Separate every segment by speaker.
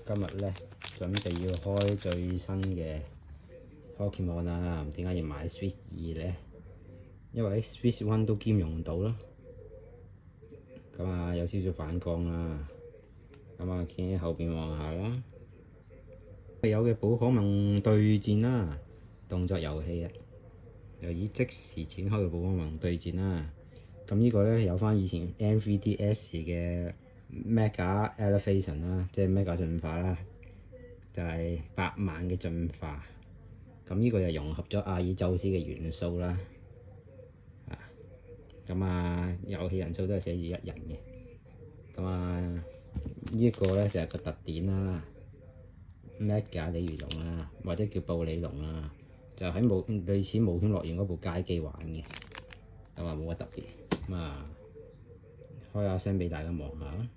Speaker 1: 今日咧準備要開最新嘅 Pokemon 啦，點解要買 Switch 2咧？因為 Switch 1都兼容到啦，咁啊有少少反光啦，咁啊見後邊望下啦，有嘅寶可夢對戰啦，動作遊戲啊，又以即時展開嘅寶可夢對戰啦，咁呢個咧有翻以前 3DS 嘅 Mega Elevation 啦，即係 Mega 進化啦。就係8萬嘅進化，咁呢個就融合咗阿爾宙斯嘅元素啦，咁遊戲人數都係寫住1人嘅，咁呢個咧就係個特點啦，Mega 鯉魚龍啦，或者叫布里龍啦，就喺類似冒險樂園嗰部街機玩嘅，咁冇乜特別，開下聲俾大家望下啦。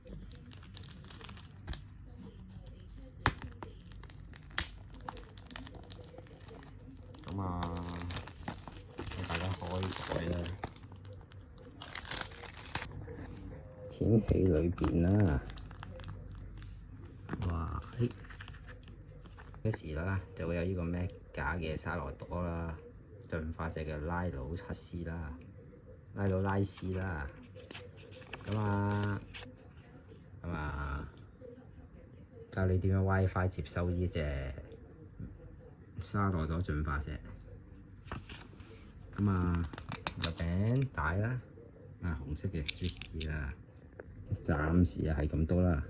Speaker 1: 俾大家開蓋啦，天氣裏邊啦，哇！嗰時啦就會有呢個咩假嘅沙羅朵啦，進化石嘅拉魯測斯啦，拉魯拉斯啦，教你點樣 WiFi 接收呢隻沙羅朵進化石。有餅帶啦，紅色嘅 Switch 2啦，暫時係咁多啦。